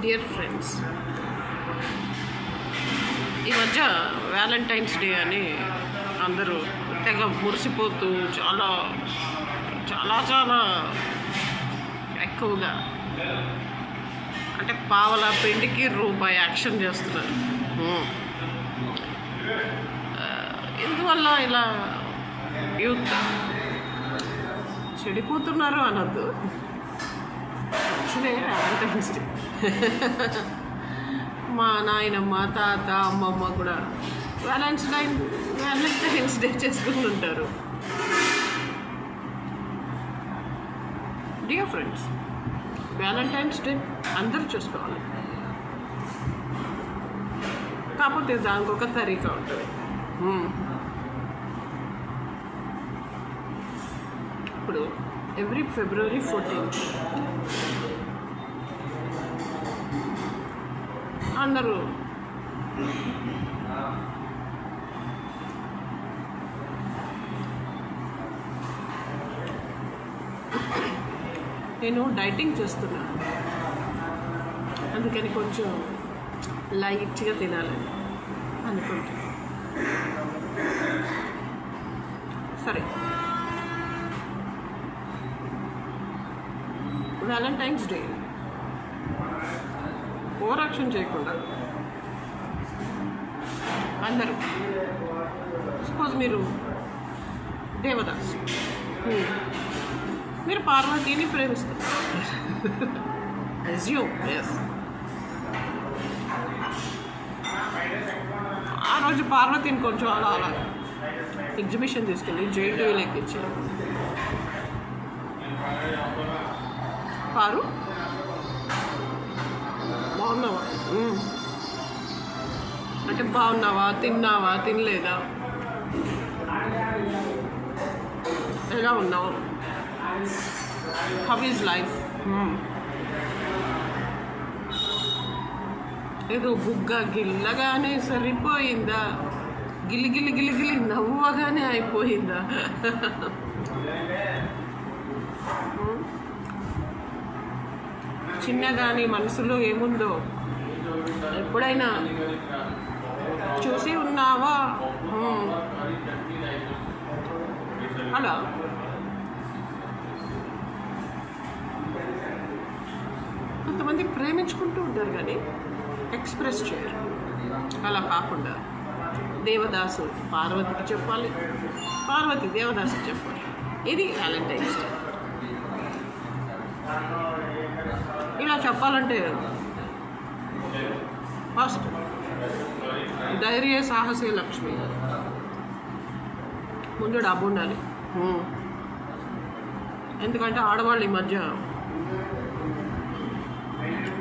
Dear friends, ఈ మధ్య Valentine's day అని అందరూ తెగ మురిసిపోతూ చాలా చాలా చాలా ఎక్కువగా అంటే పావల పిండికి రూపాయి యాక్షన్ చేస్తున్నారు. ఎందువల్ల ఇలా యూత్ చెడిపోతున్నారు అనొద్దు. యాక్చువల్లీ వ్యాలంటైన్స్ డే మా నాయనమ్మ తాత అమ్మమ్మ కూడా వ్యాలంటైన్స్ డే చేసుకుంటుంటారు. డియర్ ఫ్రెండ్స్, వ్యాలంటైన్స్ డే అందరూ చేసుకోవాలి, కాకపోతే దానికి ఒక తరీకా ఉంటుంది. ఇప్పుడు ఎవ్రీ February 14th అందరూ నేను డైటింగ్ చేస్తున్నాను, అందుకని కొంచెం లైట్గా తినాలని అనుకుంటున్నాను. సరే, వ్యాలంటైన్స్ డే ఓవర్ యాక్షన్ చేయకుండా అందరూ, సపోజ్ మీరు దేవదాస్, మీరు పార్వతీని ప్రేమిస్తారు. అజ్యూమ్, ఎస్, ఆ రోజు పార్వతీని కొంచెం అలా అలా ఎగ్జిబిషన్ తీసుకెళ్ళి JTVలో ఎక్కించారు. పారు, బాగున్నావా అంటే బాగున్నావా, తిన్నావా, తినలేదా, ఎలా ఉన్నావు, హౌ ఈజ్ లైఫ్, ఏదో బుగ్గ గిల్లగానే సరిపోయిందా, గిలిగిలి గిలిగిలి నవ్వగానే అయిపోయిందా, చిన్నగాని మనసులో ఏముందో ఎప్పుడైనా చూసి ఉన్నావా, అలా కొంతమంది ప్రేమించుకుంటూ ఉంటారు కానీ ఎక్స్ప్రెస్ చేయరు. అలా కాకుండా దేవదాసు పార్వతికి చెప్పాలి, పార్వతి దేవదాసుకి చెప్పాలి. ఇది వ్యాలంటైన్స్ డే. ఇలా చెప్పాలంటే ఫస్ట్ ధైర్య సాహసే లక్ష్మి, ముందు డబ్బు ఉండాలి. ఎందుకంటే ఆడవాళ్ళు ఈ మధ్య,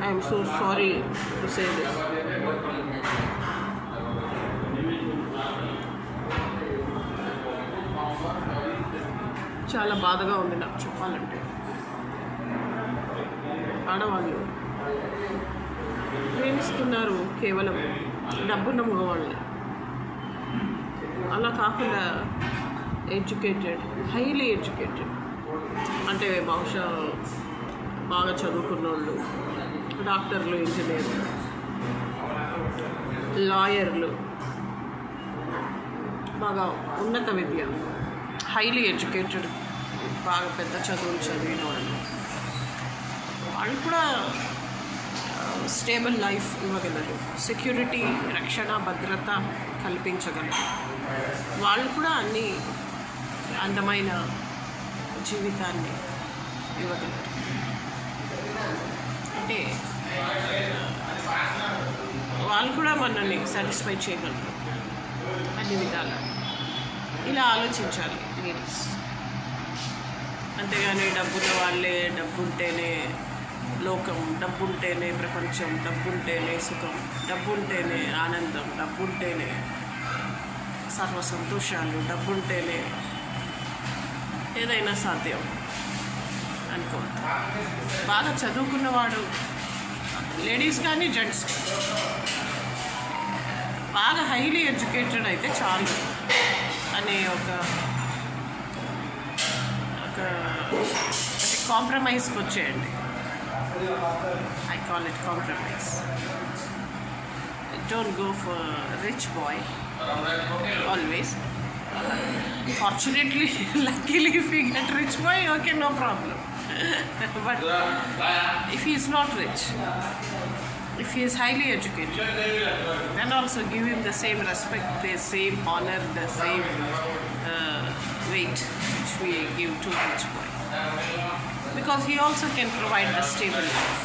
I'm so sorry to say this, చాలా బాధగా ఉంది నాకు చెప్పాలంటే. ఆడవాళ్ళు ప్రేమిస్తున్నారు కేవలం డబ్బున్న మగవాళ్ళని, అలా కాకుండా ఎడ్యుకేటెడ్, హైలీ ఎడ్యుకేటెడ్ అంటే బహుశా బాగా చదువుకున్న వాళ్ళు, డాక్టర్లు, ఇంజనీర్లు, లాయర్లు, బాగా ఉన్నత విద్య, హైలీ ఎడ్యుకేటెడ్, బాగా పెద్ద చదువులు చదివిన వాళ్ళు కూడా స్టేబుల్ లైఫ్ ఇవ్వగలరు, సెక్యూరిటీ, రక్షణ, భద్రత కల్పించగలరు. వాళ్ళు కూడా అన్ని అందమైన జీవితాన్ని ఇవ్వగలరు. అంటే వాళ్ళు కూడా మనల్ని సాటిస్ఫై చేయగలరు అన్ని విధాలు. ఇలా ఆలోచించాలి లేడీస్. అంతేగాని డబ్బున్న వాళ్ళే, డబ్బుంటేనే లోకం, డబ్బుంటేనే ప్రపంచం, డబ్బుంటేనే సుఖం, డబ్బుంటేనే ఆనందం, డబ్బుంటేనే సర్వ సంతోషాలు, డబ్బుంటేనే ఏదైనా సాధ్యం అనుకోవద్దు. బాగా చదువుకున్నవాడు, లేడీస్ కానీ జెంట్స్ బాగా హైలీ ఎడ్యుకేటెడ్ అయితే చాలు అనే ఒక కాంప్రమైజ్కి వచ్చేయండి. I call it compromise. Don't go for rich boy always. Fortunately, luckily, if you get rich boy, okay, no problem. But if he is not rich, if he is highly educated, then also give him the same respect, the same honor, the same weight which we give to rich boy. Because he also can provide the stable life.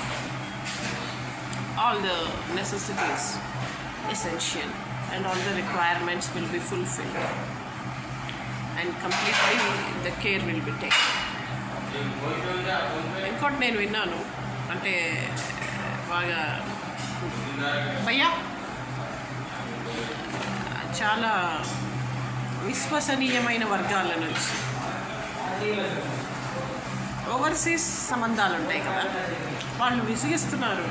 All the necessities essential and all the requirements will be fulfilled and completely the care will be taken. ఇంకోటి నేను విన్నాను అంటే బాగా భయ్యా చాలా విశ్వసనీయమైన వర్గాల నుంచి ఓవర్సీస్ సంబంధాలు ఉంటాయి కదా, వాళ్ళు విసిగిస్తున్నారు.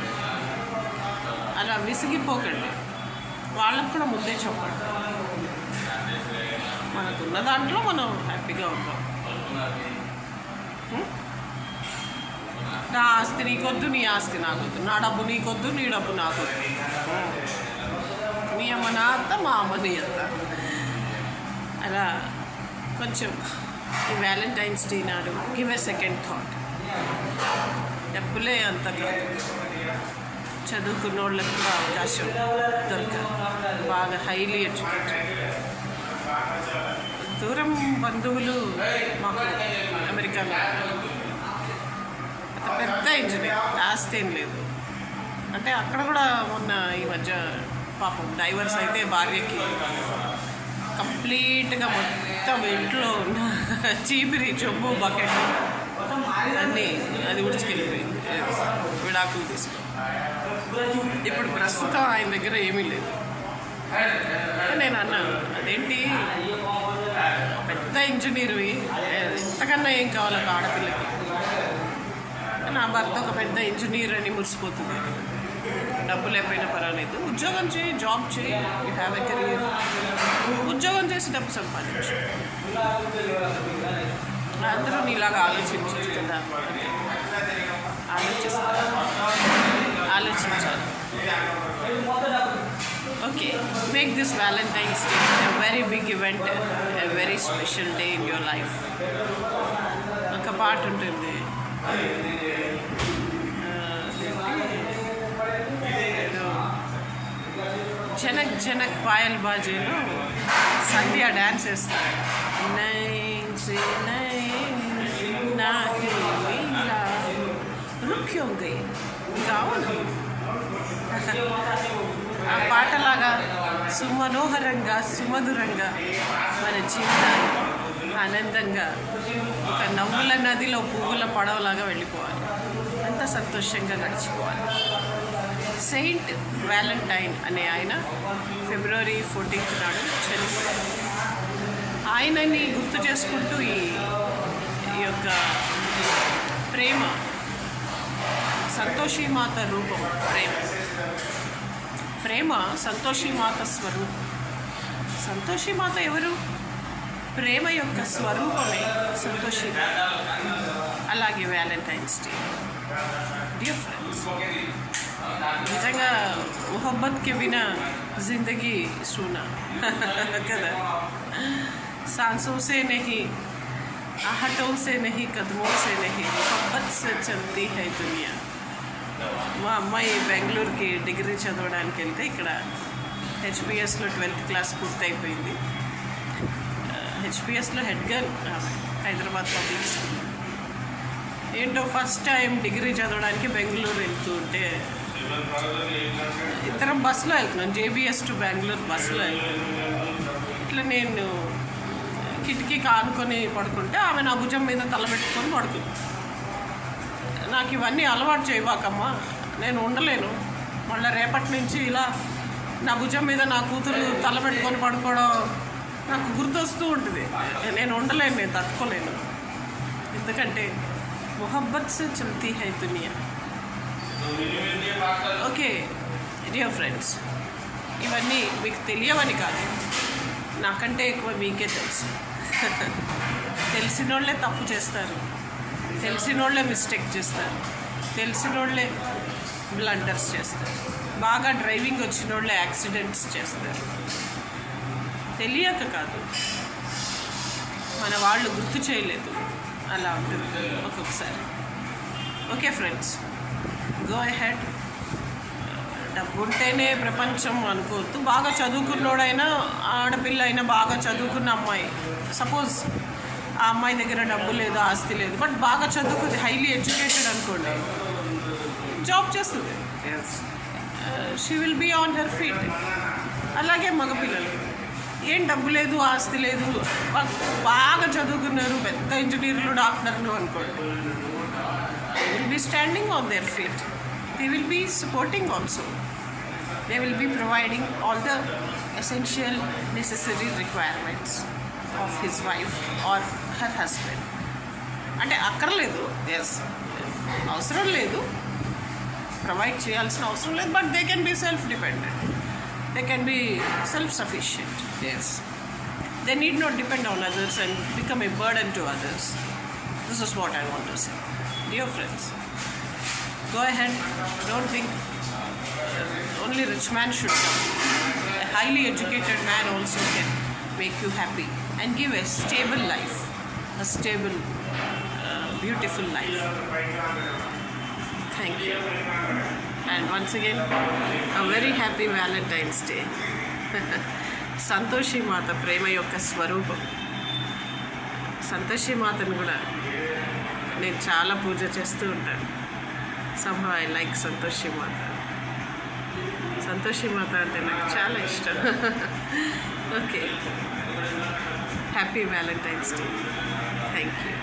అలా విసిగిపోకండి, వాళ్ళకు కూడా ముందే చెప్పండి. మనకున్న దాంట్లో మనం హ్యాపీగా ఉంటాం. నా ఆస్తి నీకొద్దు, నీ ఆస్తి నాకొద్దు, నా డబ్బు నీకొద్దు, నీ డబ్బు నాకొద్దు, మీ అమ్మ నా అత్త, మా అమ్మ నీ అత్త. అలా కొంచెం ఈ వ్యాలంటైన్స్ డే నాడు గివ్ ఎ సెకండ్ థాట్. డబ్బులే అంత కాదు, చదువుకున్న వాళ్ళకి కూడా అవకాశం దొరకదు. బాగా హైలీ ఎడ్యుకేటెడ్ దూరం బంధువులు మాకు అమెరికాలో పెద్ద ఇంజనీర్, ఆస్తి ఏం లేదు. అంటే అక్కడ కూడా మొన్న ఈ మధ్య పాపం డైవర్స్ అయితే భార్యకి కంప్లీట్గా మొత్తం ఇంట్లో ఉన్న చీపిరి చొమ్ము బకెట్ అన్నీ అది ఉడిచికెళ్ళిపోయింది, విడాకులు తీసుకో. ఇప్పుడు ప్రస్తుతం ఆయన దగ్గర ఏమీ లేదు. నేను అన్నాను, అదేంటి పెద్ద ఇంజనీర్వి, ఇంతకన్నా ఏం కావాలి ఒక ఆడపిల్లకి? నా భర్త ఒక పెద్ద ఇంజనీర్ అని మురిసిపోతుంది. డబ్బు లేకపోయినా పర్వాలేదు, ఉద్యోగం చేయి, జాబ్ చేయి, యూ హ్యావ్ ఎ కెరియర్, ఉద్యోగం చేసి డబ్బు సంపాదించు. అందరూ నీలాగా ఆలోచించచ్చు కదా, ఆలోచించాలి. Okay, make this Valentine's day a very big event, a very special day in your life. ఒక పాట ఉంటుంది, జనక్ జనక్ పాయల్ బాజీలో సంధ్య డ్యాన్స్ వేస్తారు. కావును ఆ పాటలాగా సుమనోహరంగా సుమధురంగా మన జీవితాన్ని ఆనందంగా ఒక నవ్వుల నదిలో పువ్వుల పడవలాగా వెళ్ళిపోవాలి, అంత సంతోషంగా గడిచిపోవాలి. సెయింట్ వ్యాలంటైన్ అనే ఆయన ఫిబ్రవరి 14th నాడు చనిపోయారు. ఆయనని గుర్తు చేసుకుంటూ ఈ యొక్క ప్రేమ, సంతోషీమాత రూపం, ప్రేమ సంతోషీమాత స్వరూపం. సంతోషీమాత ఎవరు? ప్రేమ యొక్క స్వరూపమే సంతోషీమాత. అలాగే వ్యాలంటైన్స్ డే డియర్ ఫ్రెండ్స్, నిజంగా మొహబ్బత్కి బినా జిందగీ సూనా కదా. सांसों से नहीं, आहटों से नहीं, कदमों से नहीं, मोहब्बत से चलती है दुनिया. మా అమ్మాయి బెంగళూరుకి డిగ్రీ చదవడానికి వెళ్తే ఇక్కడ హెచ్పిఎస్లో 12th క్లాస్ పూర్తయిపోయింది. హెచ్పిఎస్లో head girl, Hyderabad public school. ఏంటో ఫస్ట్ టైం డిగ్రీ చదవడానికి బెంగళూరు వెళ్తూ ఉంటే ఇద్దరం బస్సులో వెళ్తున్నాం, జేబీఎస్ టు బెంగళూరు బస్సులో వెళ్తున్నాం. ఇట్లా నేను కిటికీకి ఆనుకొని పడుకుంటే ఆమె నా భుజం మీద తలబెట్టుకొని పడుకుంది. నాకు ఇవన్నీ అలవాటు చేయబాకమ్మా, నేను ఉండలేను, మళ్ళీ రేపటి నుంచి ఇలా నా భుజం మీద నా కూతురు తలబెట్టుకొని పడుకోవడం నాకు గుర్తొస్తూ ఉంటుంది. నేను ఉండలేను, నేను తట్టుకోలేను. ఎందుకంటే మొహబ్బత్ సే చల్తీ హై దునియా. ఓకే డియర్ ఫ్రెండ్స్, ఇవన్నీ మీకు తెలియవని కాదు, నాకంటే ఎక్కువ మీకే తెలుసు. తెలిసిన వాళ్ళే తప్పు చేస్తారు, తెలిసిన వాళ్ళే మిస్టేక్ చేస్తారు. తెలిసిన వాళ్ళే బ్లండర్స్ చేస్తారు, బాగా డ్రైవింగ్ వచ్చిన వాళ్ళే యాక్సిడెంట్స్ చేస్తారు. తెలియక కాదు, మన వాళ్ళు గుర్తు చేయలేదు, అలా ఉంటుంది ఒక్కొక్కసారి. Okay friends, go ahead. డబ్బు ఉంటేనే ప్రపంచం అనుకోవద్దు. బాగా చదువుకున్నోడైనా, ఆడపిల్ల అయినా, బాగా చదువుకున్న అమ్మాయి, సపోజ్ ఆ అమ్మాయి దగ్గర డబ్బు లేదు, ఆస్తి లేదు, బట్ బాగా చదువుకుంది, హైలీ ఎడ్యుకేటెడ్ అనుకోండి, జాబ్ చేస్తుంది, she will be on her feet. అలాగే మగపిల్లలు, ఏం డబ్బు లేదు, ఆస్తి లేదు, బాగా చదువుకున్నారు, పెద్ద ఇంజనీర్లు, డాక్టర్లు అనుకోండి, they will be standing on their feet. They will be supporting also. They will be providing all the essential necessary requirements of his wife or her husband. అంటే అక్కర్లేదు, ఎస్, అవసరం లేదు, ప్రొవైడ్ చేయాల్సిన అవసరం లేదు, but they can be self dependent, they can be self sufficient. Yes, they need not depend on others and become a burden to others. This is what I want to say. Dear friends, go ahead, don't think only rich man should come. A highly educated man also can make you happy and give a stable life, a stable, beautiful life. Thank you. And once again, a very happy Valentine's Day. Santoshi మాత ప్రేమ యొక్క స్వరూపం. సంతోషి మాతను కూడా నేను చాలా పూజ చేస్తూ ఉంటాను. somehow I like Santoshi Mata. Santoshi Mata అంటే నాకు చాలా ఇష్టం. Okay, happy Valentine's day. Thank you.